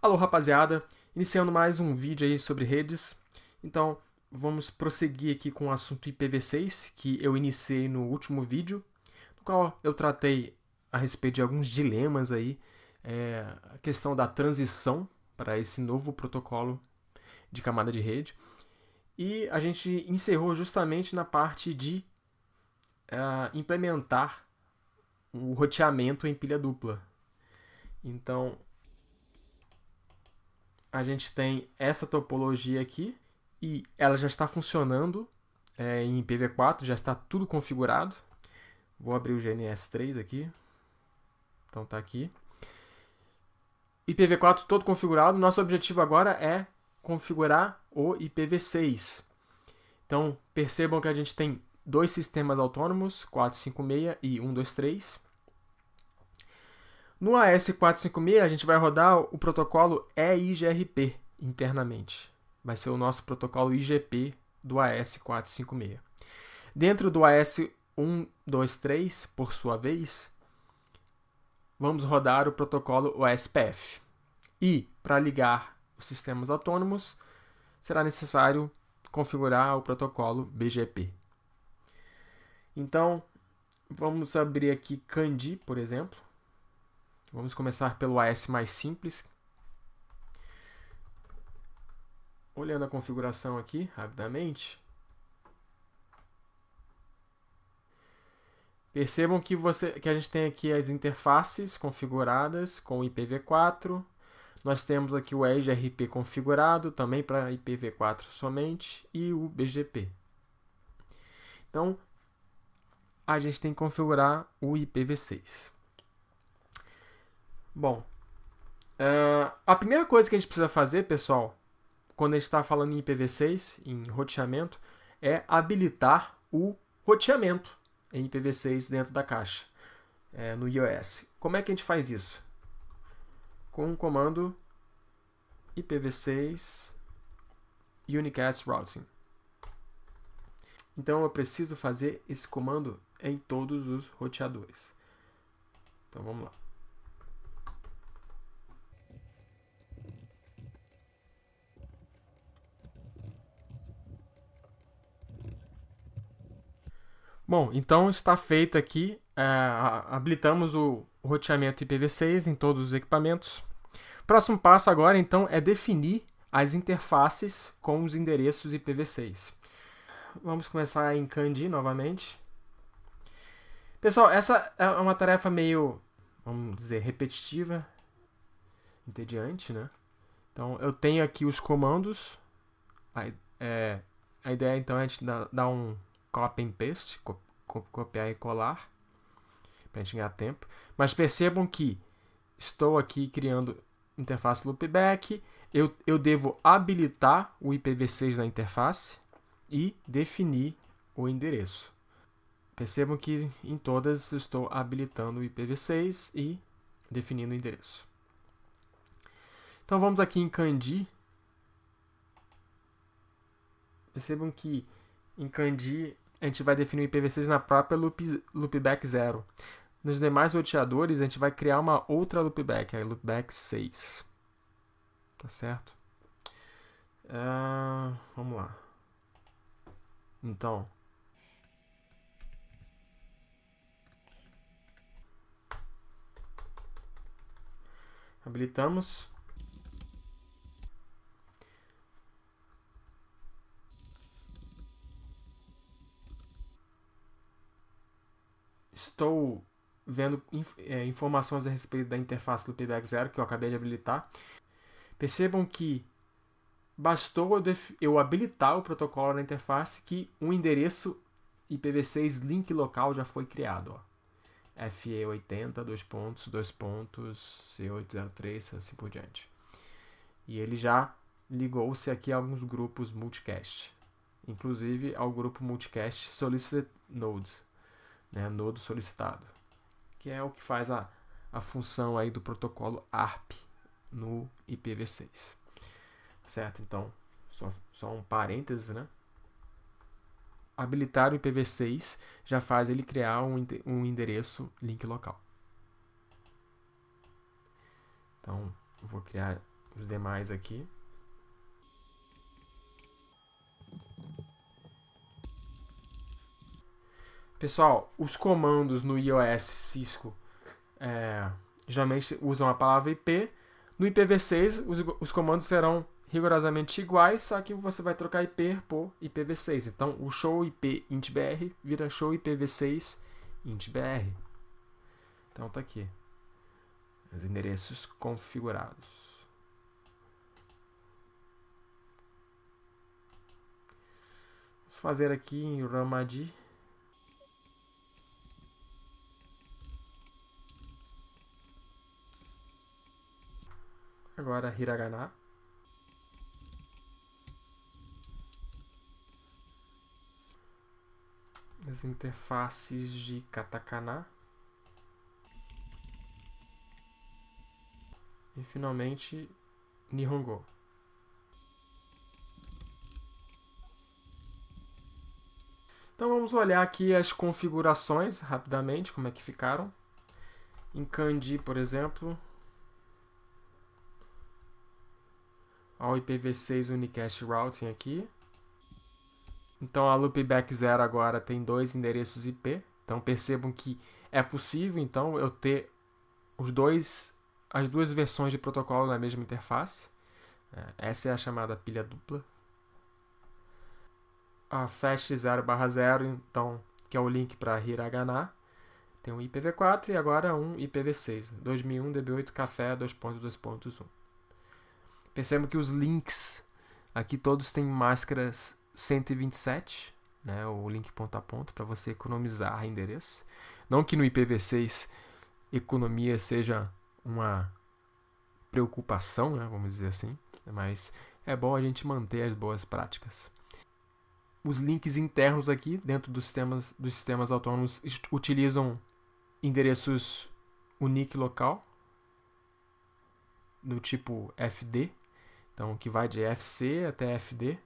Alô, rapaziada, iniciando mais um vídeo aí sobre redes. Então, vamos prosseguir aqui com o assunto IPv6, que eu iniciei no último vídeo, no qual eu tratei a respeito de alguns dilemas aí, a questão da transição para esse novo protocolo de camada de rede. E a gente encerrou justamente na parte de implementar o roteamento em pilha dupla. Então, a gente tem essa topologia aqui e ela já está funcionando em IPv4, já está tudo configurado. Vou abrir o GNS3 aqui. Então tá aqui. IPv4 todo configurado. Nosso objetivo agora é configurar o IPv6. Então percebam que a gente tem dois sistemas autônomos, 456 e 123. No AS456 a gente vai rodar o protocolo EIGRP internamente. Vai ser o nosso protocolo IGP do AS456. Dentro do AS123, por sua vez, vamos rodar o protocolo OSPF. E, para ligar os sistemas autônomos, será necessário configurar o protocolo BGP. Então, vamos abrir aqui Kandi, por exemplo. Vamos começar pelo AS mais simples. Olhando a configuração aqui, rapidamente. Percebam que a gente tem aqui as interfaces configuradas com IPv4. Nós temos aqui o EIGRP configurado, também para IPv4 somente, e o BGP. Então, a gente tem que configurar o IPv6. Bom, a primeira coisa que a gente precisa fazer, pessoal, quando a gente está falando em IPv6, em roteamento, é habilitar o roteamento em IPv6 dentro da caixa, no iOS. Como é que a gente faz isso? Com o comando IPv6 unicast routing. Então eu preciso fazer esse comando em todos os roteadores. Então vamos lá. Bom, então está feito aqui, habilitamos o roteamento IPv6 em todos os equipamentos. Próximo passo agora, então, é definir as interfaces com os endereços IPv6. Vamos começar em Kandi novamente. Pessoal, essa é uma tarefa meio, vamos dizer, repetitiva, entediante, né? Então, eu tenho aqui os comandos. A ideia, então, é a gente dar um copy and paste, copiar e colar, para a gente ganhar tempo. Mas percebam que estou aqui criando interface loopback, eu devo habilitar o IPv6 na interface e definir o endereço. Percebam que em todas estou habilitando o IPv6 e definindo o endereço. Então vamos aqui em Kandi. Percebam que em Kandi a gente vai definir o IPv6 na própria loopback 0. Nos demais roteadores, a gente vai criar uma outra loopback, a loopback 6. Tá certo? Vamos lá. Então, habilitamos. Estou vendo informações a respeito da interface loopback 0 que eu acabei de habilitar. Percebam que bastou eu habilitar o protocolo na interface que um endereço IPv6 link local já foi criado. Ó. FE80, C803, assim por diante. E ele já ligou-se aqui a alguns grupos multicast. Inclusive ao grupo multicast solicited nodes. Nodo solicitado, que é o que faz a função aí do protocolo ARP no IPv6. Certo? Então, só um parênteses, né? Habilitar o IPv6 já faz ele criar um endereço link local. Então, eu vou criar os demais aqui. Pessoal, os comandos no iOS Cisco geralmente usam a palavra IP. No IPv6, os comandos serão rigorosamente iguais, só que você vai trocar IP por IPv6. Então, o show IP int.br vira show IPv6 int.br. Então, tá aqui. Os endereços configurados. Vamos fazer aqui em Ramadi. Agora hiragana. As interfaces de katakana. E finalmente Nihongo. Então vamos olhar aqui as configurações rapidamente, como é que ficaram. Em Kanji, por exemplo, ao IPv6 Unicast Routing aqui. Então a Loopback 0 agora tem 2 endereços IP. Então percebam que é possível então eu ter as duas versões de protocolo na mesma interface. Essa é a chamada pilha dupla. A Fast 0/0, então, que é o link para hiragana, tem um IPv4 e agora um IPv6. 2001 DB8 Café 2.2.1. Percebam que os links aqui todos têm máscaras 127, né, o link ponto a ponto, para você economizar endereço. Não que no IPv6 economia seja uma preocupação, né, vamos dizer assim, mas é bom a gente manter as boas práticas. Os links internos aqui, dentro dos sistemas autônomos, utilizam endereços unique local, do tipo FD, então que vai de FC até FD.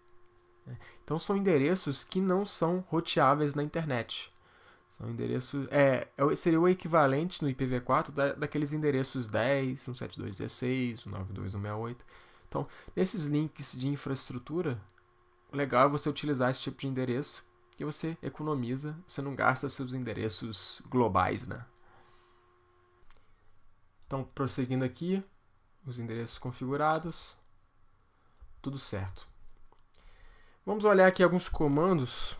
Então são endereços que não são roteáveis na internet. São endereços. Seria o equivalente no IPv4 daqueles endereços 10, 172.16, 192.168. Então, nesses links de infraestrutura, o legal é você utilizar esse tipo de endereço, que você economiza, você não gasta seus endereços globais, né? Então, prosseguindo aqui, os endereços configurados, tudo certo. Vamos olhar aqui alguns comandos.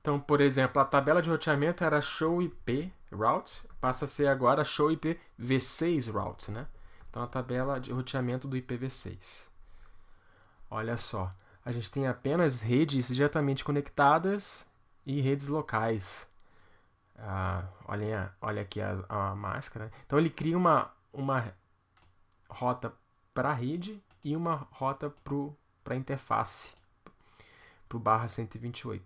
Então, por exemplo, a tabela de roteamento era show IP route, passa a ser agora show IP v6 route, né? Então, a tabela de roteamento do IPv6. Olha só, a gente tem apenas redes diretamente conectadas e redes locais. Olha aqui a máscara. Então ele cria uma rota para a rede e uma rota para a interface, para o /128,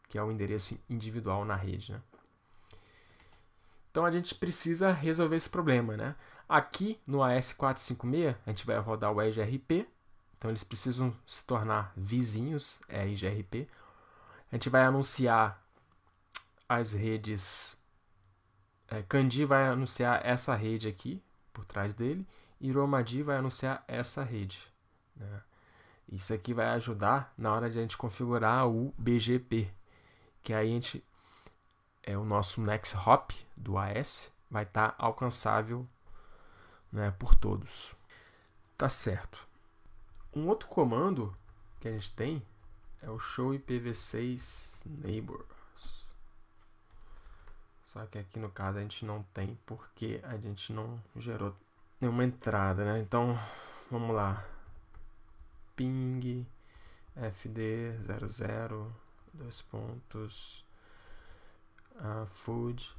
que é o endereço individual na rede, né? Então a gente precisa resolver esse problema, né? Aqui no AS456 a gente vai rodar o EGRP. Então eles precisam se tornar vizinhos, EGRP. A gente vai anunciar as redes. Kanji vai anunciar essa rede aqui, por trás dele, e Romadi vai anunciar essa rede, né? Isso aqui vai ajudar na hora de a gente configurar o BGP, que aí o nosso next hop do AS vai estar alcançável, né, por todos. Tá certo. Um outro comando que a gente tem é o show IPv6 neighbors. Só que aqui no caso a gente não tem porque a gente não gerou nenhuma entrada, né? Então, vamos lá. Ping fd 00 dois pontos food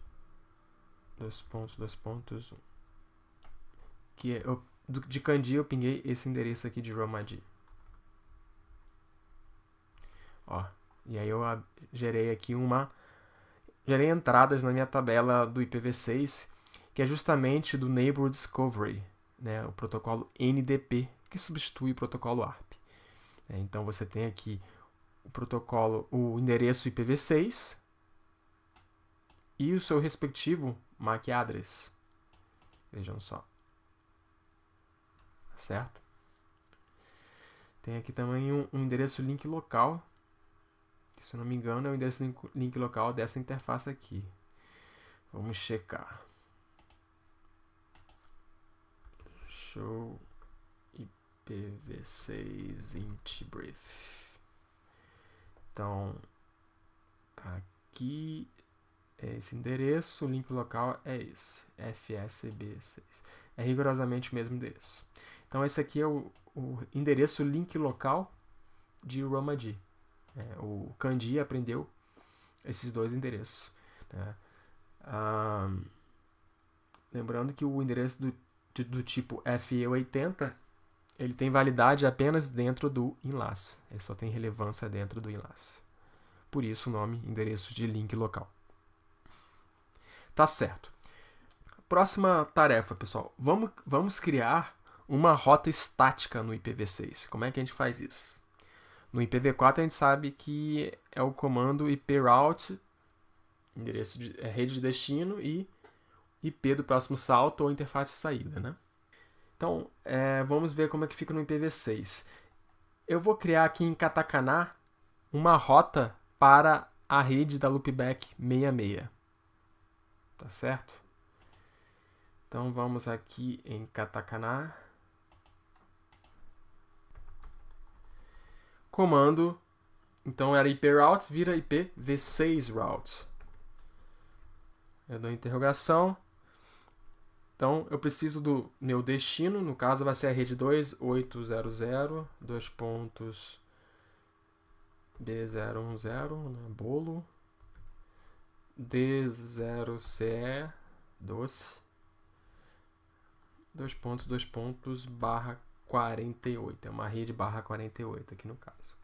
dois pontos que de Kanji eu pinguei esse endereço aqui de Romadi. Ó, e aí eu gerei aqui gerei entradas na minha tabela do IPv6, que é justamente do Neighbor Discovery, né, o protocolo NDP, que substitui o protocolo ARP. Então você tem aqui o endereço IPv6 e o seu respectivo MAC address. Vejam só. certo? Tem aqui também um endereço link local, que, se eu não me engano, é o endereço link local dessa interface aqui. Vamos checar. Show IPv6 int brief. Então, tá aqui esse endereço, o link local é esse, FSB6. É rigorosamente o mesmo endereço. Então, esse aqui é o endereço link local de Romaji. O Kandi aprendeu esses dois endereços, né? Lembrando que o endereço do tipo FE80 ele tem validade apenas dentro do enlace. Ele só tem relevância dentro do enlace. Por isso o nome endereço de link local. Tá certo. Próxima tarefa, pessoal. Vamos criar uma rota estática no IPv6. Como é que a gente faz isso? No IPv4 a gente sabe que é o comando iproute, endereço de rede de destino, e IP do próximo salto ou interface de saída, né? Então, vamos ver como é que fica no IPv6. Eu vou criar aqui em katakana uma rota para a rede da loopback 66. Tá certo? Então, vamos aqui em katakana. Comando, então era iproute, vira IPv6route. Eu dou interrogação. Então, eu preciso do meu destino, no caso vai ser a rede 2800, B010, né, bolo, D0CE, doce, barra 48, é uma rede barra 48 aqui no caso.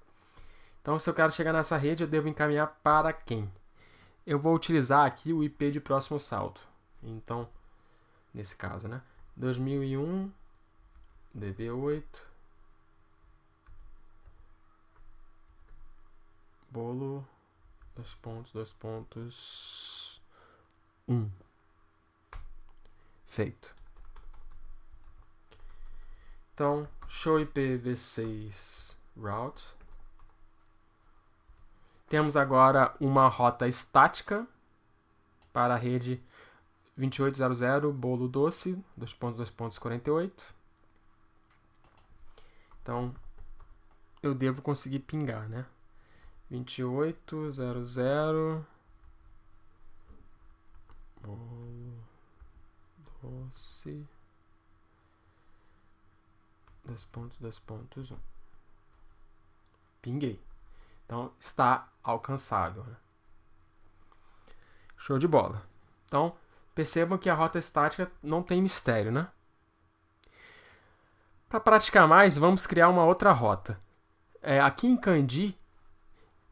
Então, se eu quero chegar nessa rede, eu devo encaminhar para quem? Eu vou utilizar aqui o IP de próximo salto. Então, nesse caso, né? 2001, DB8, bolo, 1. Feito. Então, show IPv6 route. Temos agora uma rota estática para a rede 2800, bolo doce, 48. Então, eu devo conseguir pingar, né? 2800, bolo doce, 1. Pinguei. Então, está alcançável, né? Show de bola. Então, percebam que a rota estática não tem mistério, né? Para praticar mais, vamos criar uma outra rota. Aqui em Kandi,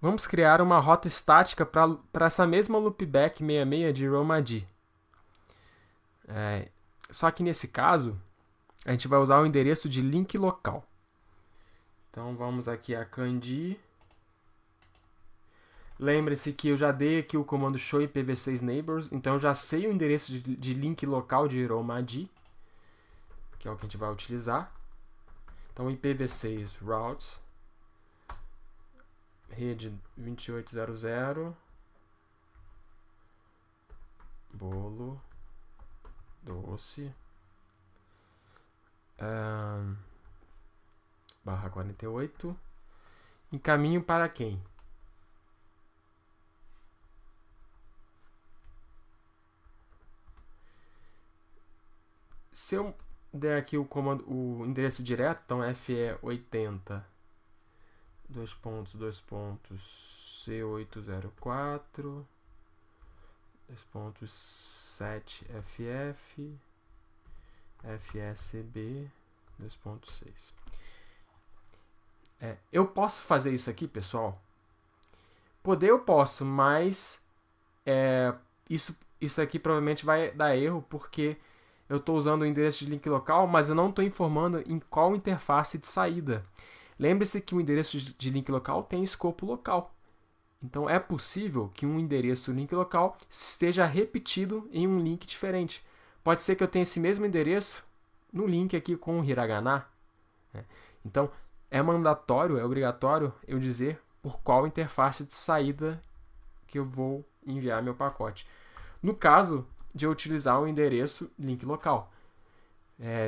vamos criar uma rota estática para essa mesma loopback 66 de Romaji. Só que nesse caso, a gente vai usar o endereço de link local. Então, vamos aqui a Kandi. Lembre-se que eu já dei aqui o comando show IPv6 neighbors, então eu já sei o endereço de link local de Romaji, que é o que a gente vai utilizar. Então, IPv6 route, rede 2800, bolo, doce, barra 48, encaminho para quem? Se eu der aqui o comando, o endereço direto, então FE80 C804 7FF FSB 2.6. Eu posso fazer isso aqui, pessoal? Poder eu posso, mas isso aqui provavelmente vai dar erro, porque eu estou usando o endereço de link local, mas eu não estou informando em qual interface de saída. Lembre-se que o endereço de link local tem escopo local. Então, é possível que um endereço link local esteja repetido em um link diferente. Pode ser que eu tenha esse mesmo endereço no link aqui com o hiragana, né? Então, é mandatório, é obrigatório eu dizer por qual interface de saída que eu vou enviar meu pacote. No caso de eu utilizar o endereço link local.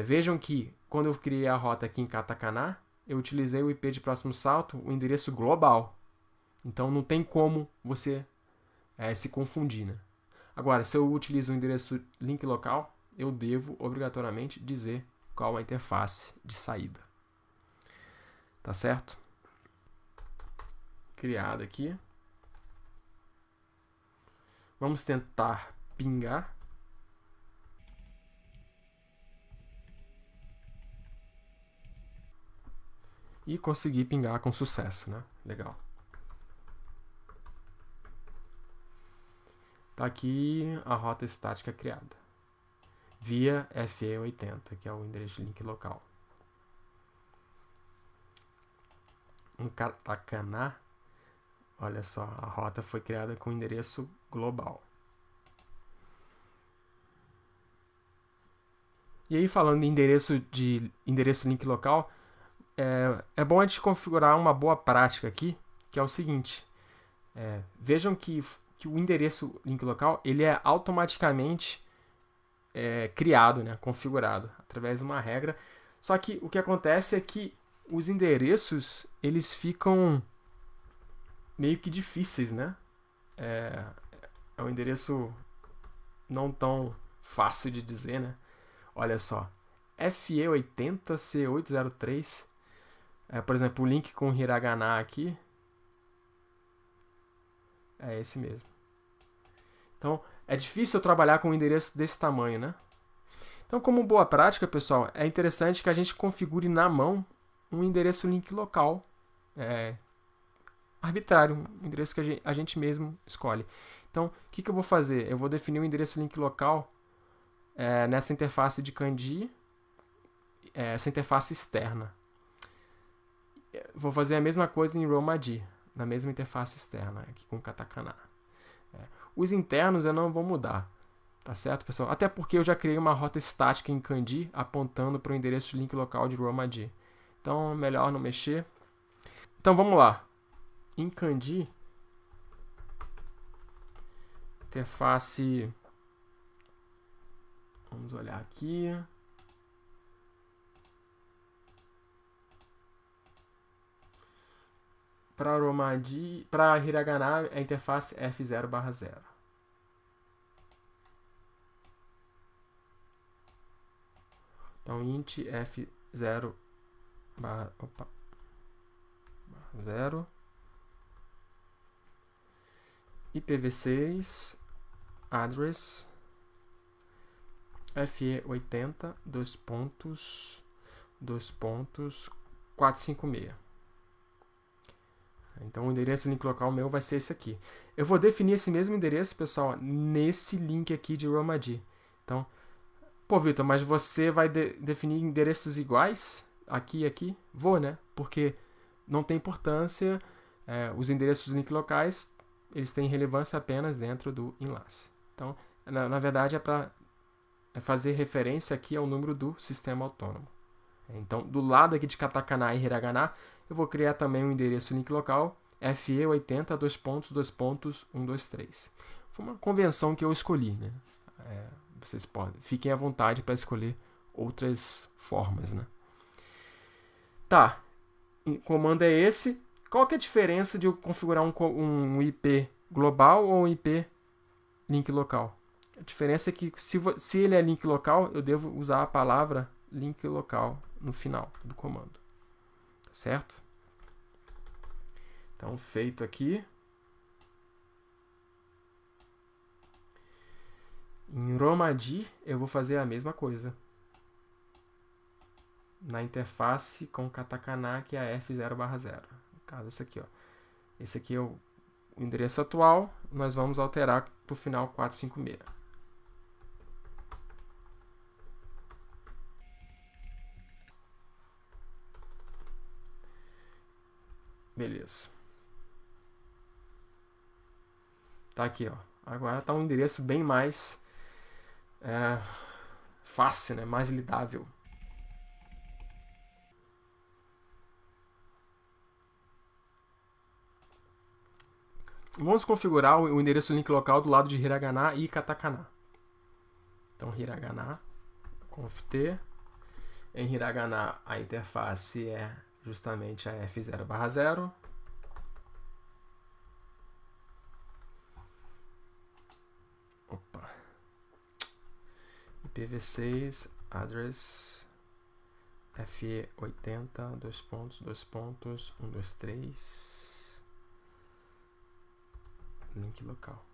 Vejam que quando eu criei a rota aqui em Katakana, eu utilizei o IP de próximo salto, o endereço global. Então não tem como você se confundir, né? Agora, se eu utilizo o endereço link local, eu devo obrigatoriamente dizer qual a interface de saída. Tá certo? Criado aqui. Vamos tentar pingar. E conseguir pingar com sucesso, né? Legal. Tá aqui a rota estática criada. Via FE80, que é o endereço link local. Em Katakana, olha só, a rota foi criada com endereço global. E aí, falando em endereço link local, é bom a gente configurar uma boa prática aqui, que é o seguinte. Vejam que o endereço link local ele é automaticamente criado, né, configurado, através de uma regra. Só que o que acontece é que os endereços eles ficam meio que difíceis, né? É um endereço não tão fácil de dizer, né? Olha só, FE80C803, por exemplo, o link com hiragana aqui é esse mesmo. Então, é difícil eu trabalhar com um endereço desse tamanho, né? Então, como boa prática, pessoal, é interessante que a gente configure na mão um endereço link local arbitrário, um endereço que a gente mesmo escolhe. Então, o que eu vou fazer? Eu vou definir um endereço link local nessa interface de kanji, essa interface externa. Vou fazer a mesma coisa em Romaji, na mesma interface externa, aqui com Katakana. Os internos eu não vou mudar, tá certo, pessoal? Até porque eu já criei uma rota estática em kanji apontando para o endereço de link local de Romaji. Então, melhor não mexer. Então, vamos lá. Em kanji, interface... Vamos olhar aqui. Para Romaji, para hiragana, a interface F0/0. Então, int F0/0 IPv6 address FE80 456. Então o endereço link local meu vai ser esse aqui. Eu vou definir esse mesmo endereço, pessoal, nesse link aqui de Romaji. Então, pô, Vitor, mas você vai definir endereços iguais aqui e aqui? Vou, né? Porque não tem importância. Os endereços link locais eles têm relevância apenas dentro do enlace. Então, na verdade, é para fazer referência aqui ao número do sistema autônomo. Então, do lado aqui de katakana e hiragana, eu vou criar também um endereço link local FE80 123. Foi uma convenção que eu escolhi, né? Vocês fiquem à vontade para escolher outras formas, né? Tá, o comando é esse. Qual que é a diferença de eu configurar um IP global ou um IP link local? A diferença é que se ele é link local, eu devo usar a palavra link local no final do comando. Certo? Então, feito aqui. Em Romaji, eu vou fazer a mesma coisa. Na interface com katakana, que é a F0/0. No caso, esse aqui, ó. Esse aqui é o endereço atual. Nós vamos alterar para o final 456. Beleza. Tá aqui, ó. Agora tá um endereço bem mais fácil, né? Mais lidável. Vamos configurar o endereço link local do lado de hiragana e katakana. Então, hiragana, conft. Em hiragana, a interface é justamente a F0/0. Opa. IPv6, address, FE80, 123, link local.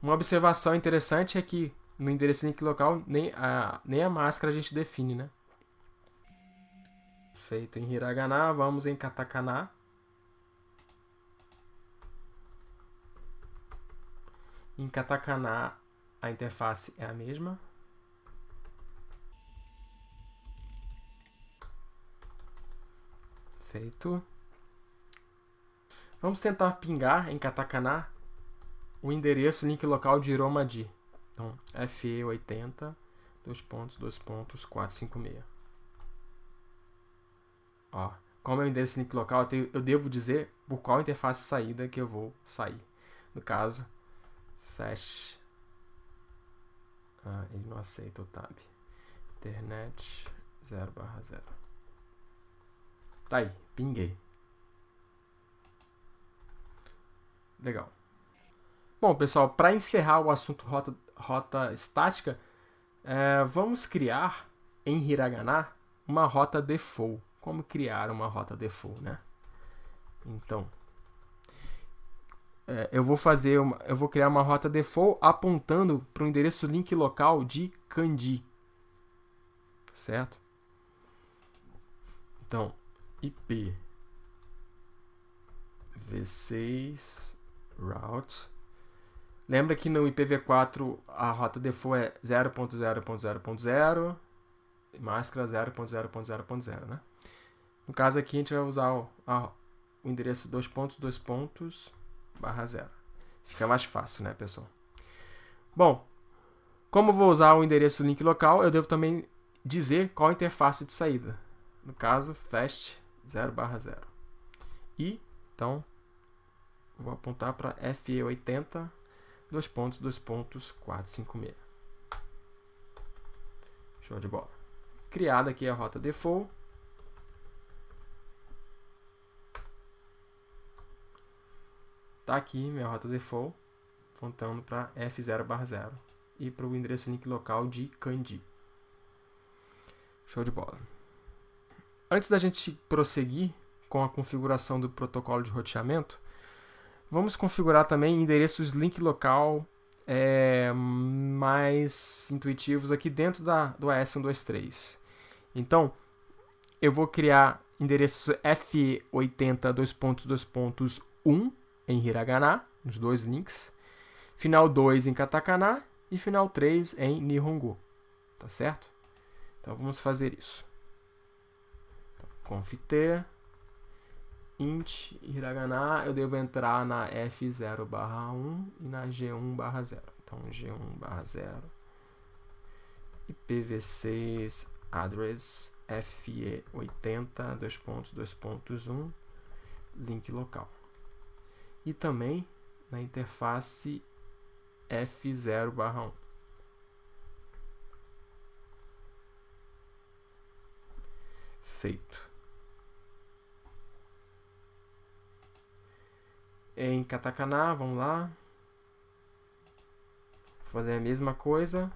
Uma observação interessante é que no endereço link local nem a máscara a gente define, né? Feito em hiragana, vamos em katakana. Em katakana, a interface é a mesma. Feito. Vamos tentar pingar em katakana o endereço link local de Iromadi. Então, FE80, 456. Ó, como é o endereço link local, eu devo dizer por qual interface saída que eu vou sair. No caso, flash. Ele não aceita o tab. Internet 0/0. Tá aí, pinguei. Legal. Bom, pessoal, para encerrar o assunto rota estática, vamos criar em hiragana uma rota default. Como criar uma rota default, né? Então, eu vou criar uma rota default apontando para o endereço link local de kanji, certo? Então, IPv6 route. Lembra que no IPv4 a rota default é 0.0.0.0 e máscara 0.0.0.0, né? No caso aqui a gente vai usar o endereço 2.2./0. Fica mais fácil, né, pessoal? Bom, como eu vou usar o endereço link local, eu devo também dizer qual a interface de saída. No caso, fast 0/0. E, então, vou apontar para FE80, 2.2.456. Show de bola. Criada aqui a rota default. Tá aqui minha rota default, apontando para F0/0 e para o endereço link local de kanji. Show de bola. Antes da gente prosseguir com a configuração do protocolo de roteamento, vamos configurar também endereços link local mais intuitivos aqui dentro do AS123. Então, eu vou criar endereços F80 2.2.1 em hiragana, os dois links, final 2 em katakana e final 3 em nihongo, tá certo? Então vamos fazer isso. Então, conft int hiragana, eu devo entrar na F0/1 e na G1/0. Então G1/0 IPv6 address FE80 2.2.1 link local. E também na interface F0/1. Feito. Em katakana, vamos lá. Vou fazer a mesma coisa.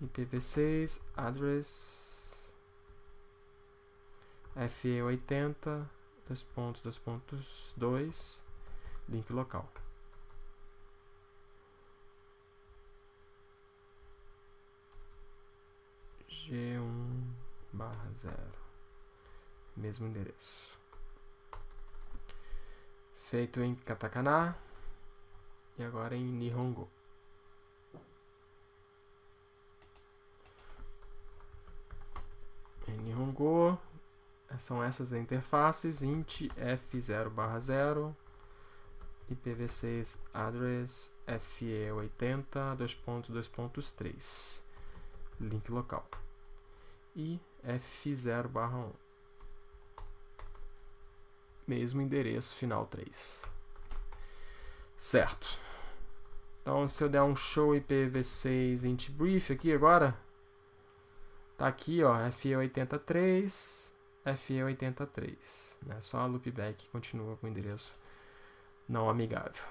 IPv6 address FE80 2.2.2 link local. G1/0 mesmo endereço. Feito em katakana e agora em nihongo. Em nihongo são essas interfaces: int f0/0 IPv6 address FE80 2.2.3 link local. e F0/1. Mesmo endereço final 3. Certo. Então, se eu der um show IPv6 int brief aqui agora, tá aqui, ó, FE83, FE83. Né? Só a loopback continua com o endereço não amigável.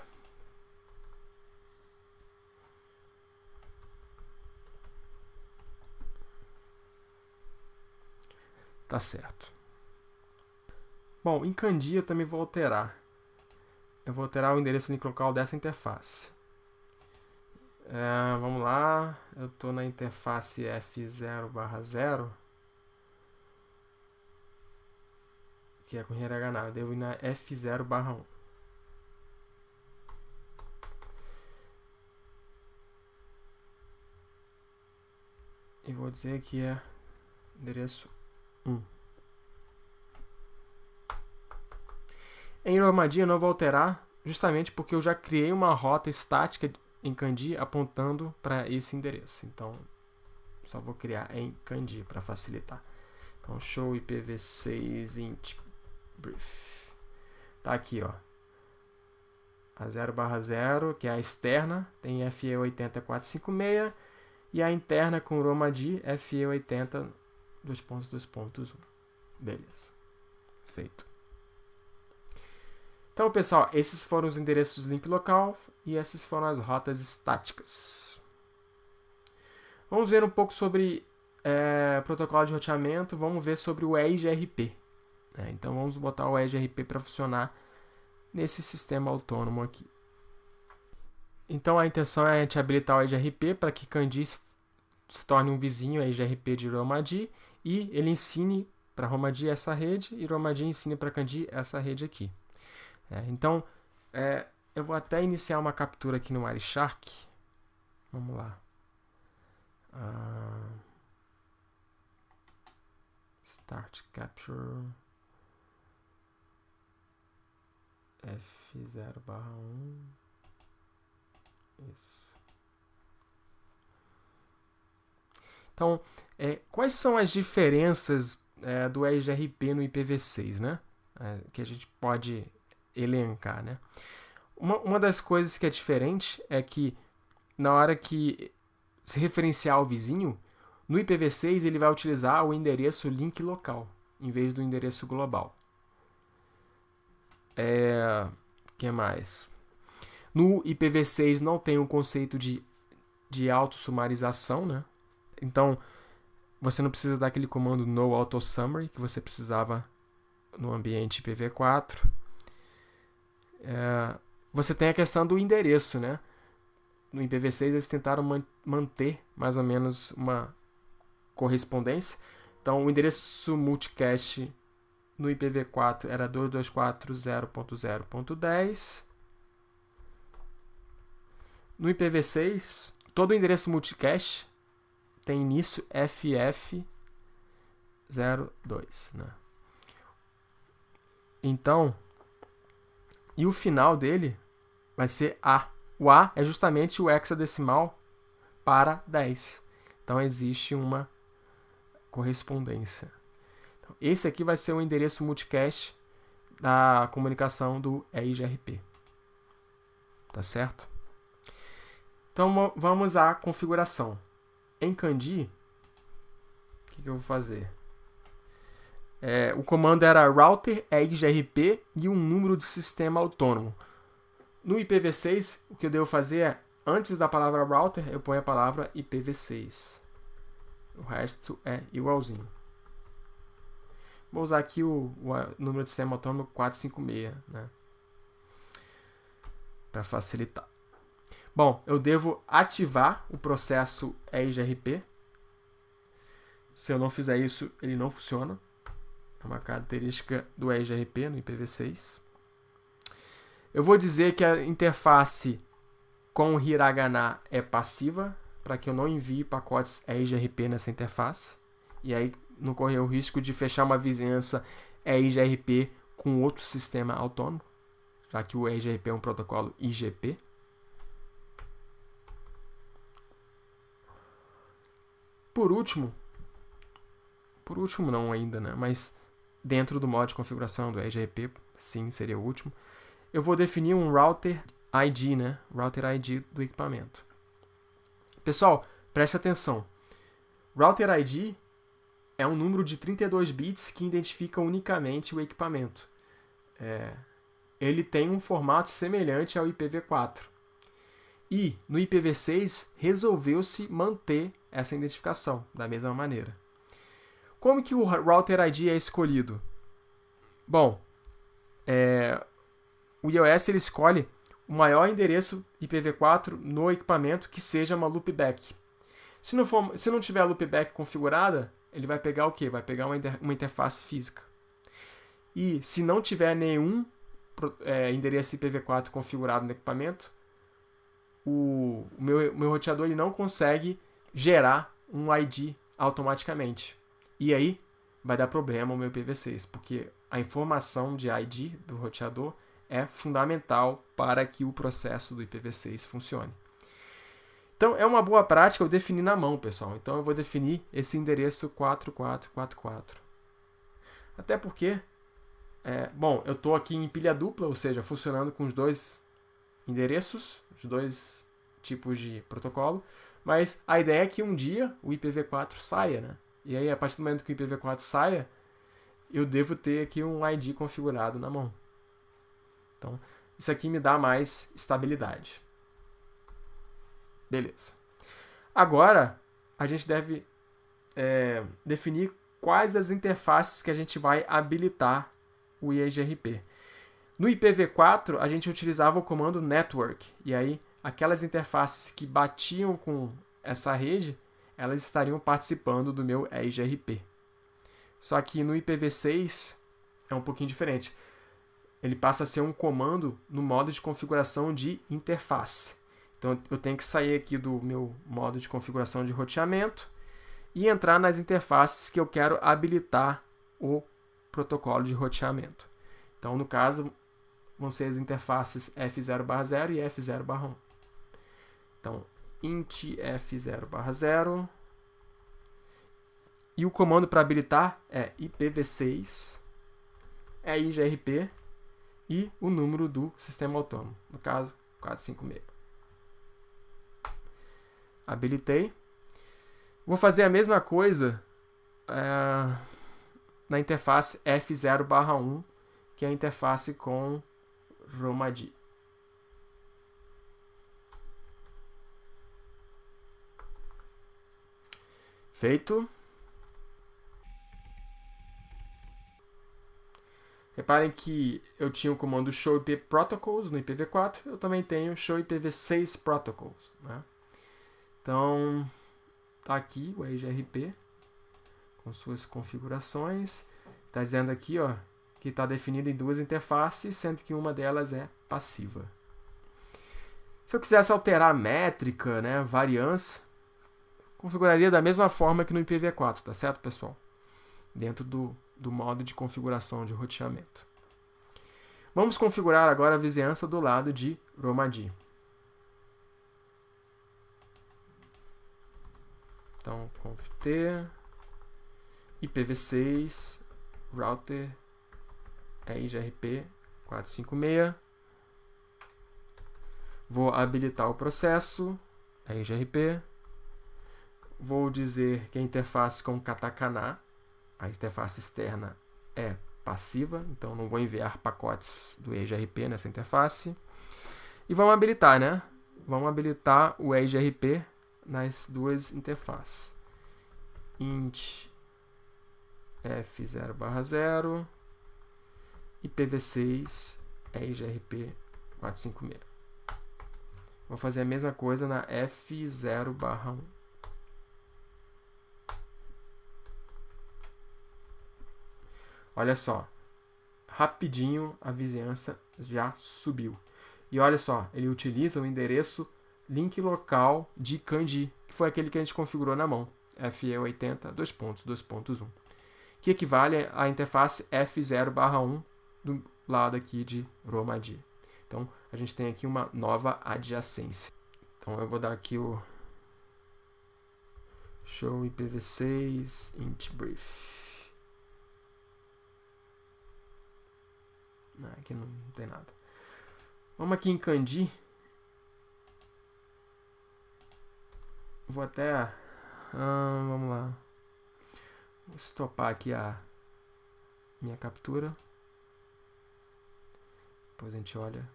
Tá certo. Bom, em Candy eu também vou alterar. Eu vou alterar o endereço link local dessa interface. Vamos lá. Eu estou na interface F0/0. Que é com hiragana. Eu devo ir na F0/1. E vou dizer que é endereço 1. Em Romadia eu não vou alterar, justamente porque eu já criei uma rota estática em Candy apontando para esse endereço. Então, só vou criar em Candy para facilitar. Então, show IPv6 int brief. Tá aqui, ó. A 0/0, que é a externa, tem FE80.456 e a interna com Romadia FE80.2.2.1. Beleza. Feito. Então, pessoal, esses foram os endereços link local e essas foram as rotas estáticas. Vamos ver um pouco sobre protocolo de roteamento, vamos ver sobre o EIGRP. Então, vamos botar o EIGRP para funcionar nesse sistema autônomo aqui. Então, a intenção é a gente habilitar o EIGRP para que Candy se torne um vizinho EIGRP de Romadia e ele ensine para Romadia essa rede e Romadia ensine para Candy essa rede aqui. Então, eu vou até iniciar uma captura aqui no Wireshark. Vamos lá. Start Capture F0/1. Isso. Então, quais são as diferenças do EIGRP no IPv6, né? Que a gente pode elencar, né? Uma das coisas que é diferente é que na hora que se referenciar ao vizinho, no IPv6 ele vai utilizar o endereço link local em vez do endereço global. Que mais? No IPv6 não tem o conceito de autossumarização, né? Então você não precisa dar aquele comando no autosummary que você precisava no ambiente IPv4. Você tem a questão do endereço, né? No IPv6 eles tentaram manter mais ou menos uma correspondência. Então o endereço multicast no IPv4 era 2240.0.10. No IPv6, todo o endereço multicast tem início FF02, né? Então, e o final dele vai ser A. O A é justamente o hexadecimal para 10. Então, existe uma correspondência. Então, esse aqui vai ser o endereço multicast da comunicação do EIGRP. Tá certo? Então, vamos à configuração. Em Candy, o que eu vou fazer? O comando era router EIGRP e um número de sistema autônomo. No IPv6, o que eu devo fazer é, antes da palavra router, eu ponho a palavra IPv6. O resto é igualzinho. Vou usar aqui o número de sistema autônomo 456, né? Para facilitar. Bom, eu devo ativar o processo EIGRP. Se eu não fizer isso, ele não funciona. É uma característica do EIGRP no IPv6. Eu vou dizer que a interface com hiragana é passiva, para que eu não envie pacotes EIGRP nessa interface. E aí não correr o risco de fechar uma vizinhança EIGRP com outro sistema autônomo, já que o EIGRP é um protocolo IGP. Por último, por último não ainda, né? Mas dentro do modo de configuração do EGRP, sim, seria o último. Eu vou definir um Router ID, né? Router ID do equipamento. Pessoal, preste atenção. Router ID é um número de 32 bits que identifica unicamente o equipamento. Ele tem um formato semelhante ao IPv4. E no IPv6 resolveu-se manter essa identificação da mesma maneira. Como que o Router ID é escolhido? Bom, o iOS ele escolhe o maior endereço IPv4 no equipamento que seja uma loopback. Se não tiver a loopback configurada, ele vai pegar o quê? Vai pegar uma interface física. E se não tiver nenhum endereço IPv4 configurado no equipamento, o meu roteador ele não consegue gerar um ID automaticamente. E aí vai dar problema o meu IPv6, porque a informação de ID do roteador é fundamental para que o processo do IPv6 funcione. Então é uma boa prática eu definir na mão, pessoal. Então eu vou definir esse endereço 4444. Até porque, eu estou aqui em pilha dupla, ou seja, funcionando com os dois endereços, os dois tipos de protocolo, mas a ideia é que um dia o IPv4 saia, né? E aí, a partir do momento que o IPv4 saia, eu devo ter aqui um ID configurado na mão. Então, isso aqui me dá mais estabilidade. Beleza. Agora, a gente deve definir quais as interfaces que a gente vai habilitar o EGRP. No IPv4, a gente utilizava o comando network. E aí, aquelas interfaces que batiam com essa rede, elas estariam participando do meu EGRP. Só que no IPv6 é um pouquinho diferente. Ele passa a ser um comando no modo de configuração de interface. Então eu tenho que sair aqui do meu modo de configuração de roteamento e entrar nas interfaces que eu quero habilitar o protocolo de roteamento. Então, no caso, vão ser as interfaces F0/0 e F0/1. Então, int F0/0. E o comando para habilitar é IPv6, EIGRP e o número do sistema autônomo, no caso, 456. Habilitei. Vou fazer a mesma coisa na interface F0/1, que é a interface com Romaji. Feito. Reparem que eu tinha o comando showIPProtocols no IPv4, eu também tenho showIPv6 protocols, né? Então, tá aqui o EGRP com suas configurações. Está dizendo aqui, ó, que está definido em duas interfaces, sendo que uma delas é passiva. Se eu quisesse alterar a métrica, né, variância, configuraria da mesma forma que no IPv4, tá certo, pessoal? Dentro do modo de configuração de roteamento. Vamos configurar agora a vizinhança do lado de Romaji. Então, conft IPv6 router EIGRP 456. Vou habilitar o processo EIGRP. Vou dizer que a interface com katakana, a interface externa, é passiva, então não vou enviar pacotes do EIGRP nessa interface. E vamos habilitar, né? Vamos habilitar o EIGRP nas duas interfaces. Int F0/0 IPv6 EIGRP 456. Vou fazer a mesma coisa na F0/1. Olha só, rapidinho a vizinhança já subiu. E olha só, ele utiliza o endereço link local de Kandi, que foi aquele que a gente configurou na mão, FE80 2.2.1, que equivale à interface F0/1 do lado aqui de Romaji. Então, a gente tem aqui uma nova adjacência. Então, eu vou dar aqui o show IPv6 int brief. Não, aqui não tem nada. Vamos aqui em Kandi. Vou até... vamos lá. Vou estopar aqui a minha captura. Depois a gente olha.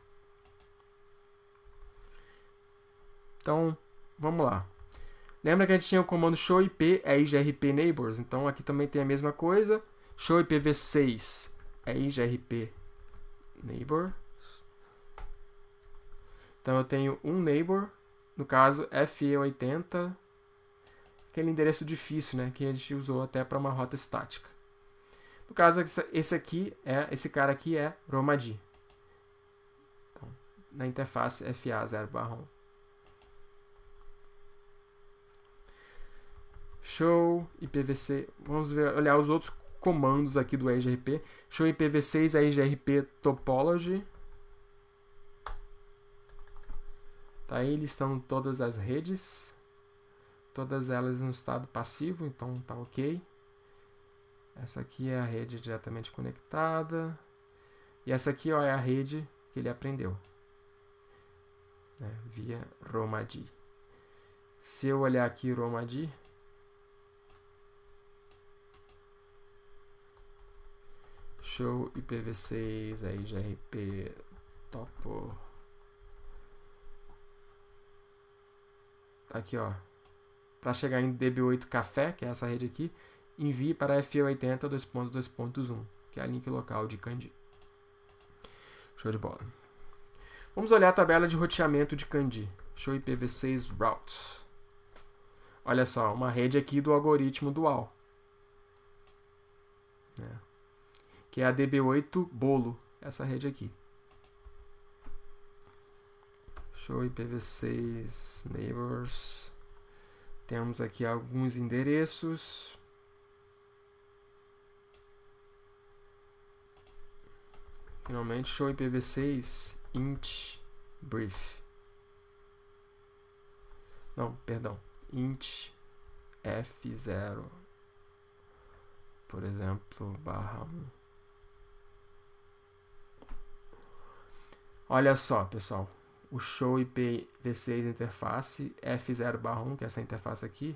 Então, vamos lá. Lembra que a gente tinha o comando show IP é IGRP neighbors. Então aqui também tem a mesma coisa. Show IPv6 é IGRP neighbors. Então eu tenho um neighbor, no caso FE80, aquele endereço difícil, né, que a gente usou até para uma rota estática. No caso esse cara aqui é Romadi. Então, na interface FA0/1. Show IPv6. Vamos olhar os outros comandos aqui do IGRP. Show IPv6 é IGRP topology. Tá aí listando todas as redes. Todas elas no estado passivo, então tá ok. Essa aqui é a rede diretamente conectada. E essa aqui, ó, é a rede que ele aprendeu, né, via Romadi. Se eu olhar aqui Romadi, show IPv6 é IGRP topo. Aqui, ó, para chegar em DB8 café, que é essa rede aqui, envie para FE80 2.2.1, que é a link local de Kandi. Show de bola. Vamos olhar a tabela de roteamento de Kandi. Show IPv6 routes. Olha só, uma rede aqui do algoritmo dual, né, que é a DB8 bolo, essa rede aqui. Show IPv6 neighbors. Temos aqui alguns endereços. Finalmente, show IPv6 int brief. Não, perdão. Int f0, por exemplo, /1. Olha só, pessoal. O show IPv6 interface f0/1, que é essa interface aqui,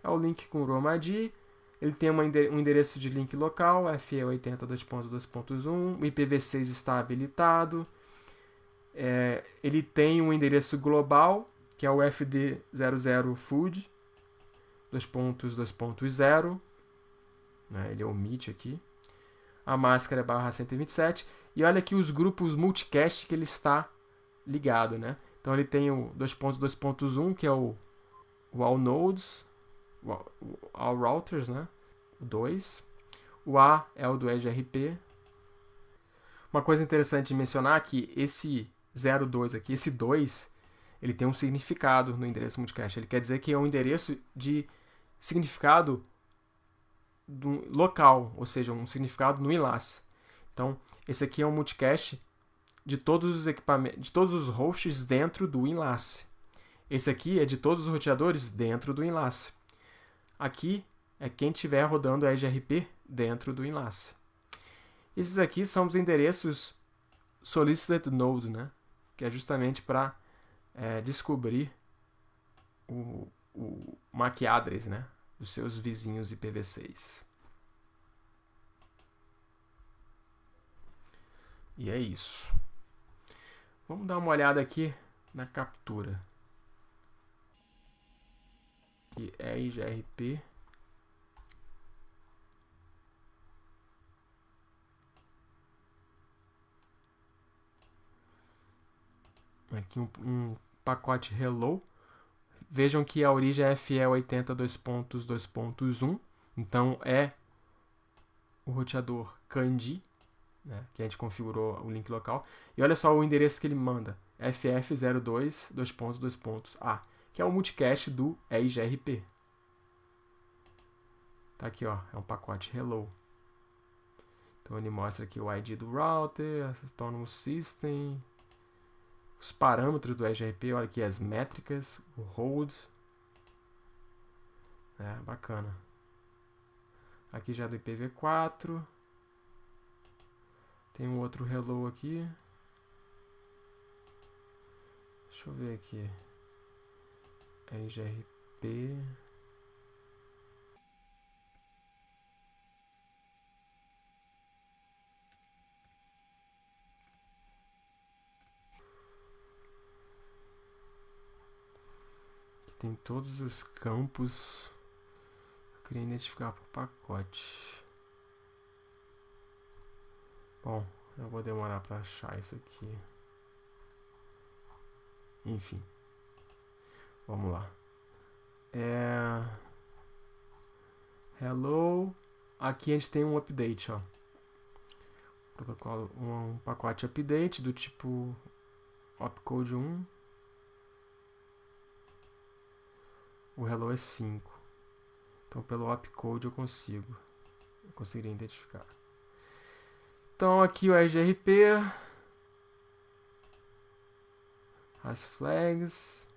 é o link com o Romadi. Ele tem um endereço de link local, FE80 2.2.1. O IPv6 está habilitado. Ele tem um endereço global, que é o FD00 food 2.2.0. Né, ele omite aqui. A máscara é /127. E olha aqui os grupos multicast que ele está ligado, né? Então ele tem o 2.2.1, que é o all nodes, o all routers, né? O 2. O A é o do EGRP. Uma coisa interessante de mencionar é que esse 02 aqui, esse 2, ele tem um significado no endereço multicast. Ele quer dizer que é um endereço de significado local, ou seja, um significado no enlace. Então, esse aqui é um multicast de todos os equipamentos, de todos os hosts dentro do enlace. Esse aqui é de todos os roteadores dentro do enlace. Aqui é quem estiver rodando a EGRP dentro do enlace. Esses aqui são os endereços solicited node, né? Que é justamente para descobrir o MAC address, né, dos seus vizinhos IPv6. E é isso. Vamos dar uma olhada aqui na captura. E é IGRP. Aqui um pacote hello. Vejam que a origem é FE80 2.2.1. Então é o roteador Kandi, né, que a gente configurou o link local. E olha só o endereço que ele manda. FF02 2.2.a, que é o multicast do EIGRP. Tá aqui, ó, é um pacote hello. Então ele mostra aqui o ID do router, Autonomous System, os parâmetros do EIGRP, olha aqui as métricas, o hold. Bacana. Aqui já do IPv4. Tem um outro hello aqui. Deixa eu ver aqui. RGRP. Aqui tem todos os campos. Eu queria identificar por pacote. Bom, eu vou demorar para achar isso aqui. Enfim. Vamos lá. Hello. Aqui a gente tem um update, ó. Protocolo, um pacote update do tipo opcode 1. O hello é 5. Então pelo opcode eu conseguiria identificar. Então aqui o RGRP, as flags.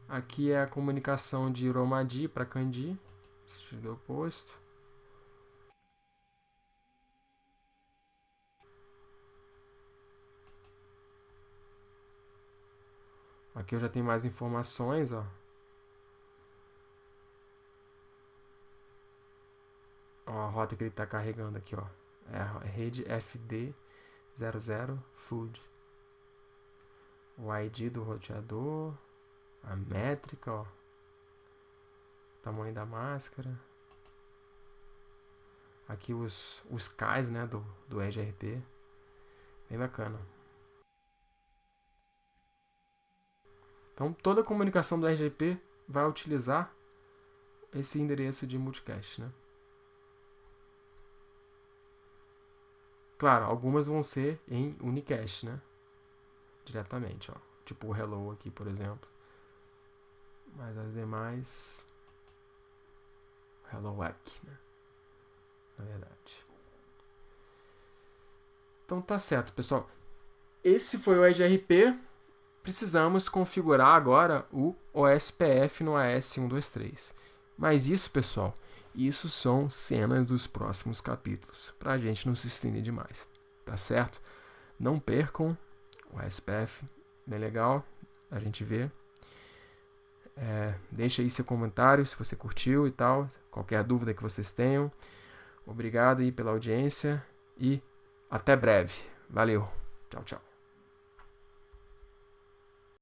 Aqui é a comunicação de Romadi para Kandi, sentido oposto. Aqui eu já tenho mais informações, ó. Ó, a rota que ele está carregando aqui, ó. É a rede FD00 Food. O ID do roteador, a métrica, ó. Tamanho da máscara. Aqui os CAIs, né, do RGRP. Bem bacana. Então toda a comunicação do RGRP vai utilizar esse endereço de multicast, né? Claro, algumas vão ser em unicast, né? Diretamente, ó. Tipo o hello aqui, por exemplo. Mas as demais... hello aqui, né? Na verdade. Então tá certo, pessoal. Esse foi o RGRP. Precisamos configurar agora o OSPF no AS123. Mas isso, pessoal, isso são cenas dos próximos capítulos, para a gente não se estender demais, tá certo? Não percam o OSPF, bem legal, a gente vê. Deixa aí seu comentário se você curtiu e tal, qualquer dúvida que vocês tenham. Obrigado aí pela audiência e até breve. Valeu, tchau, tchau.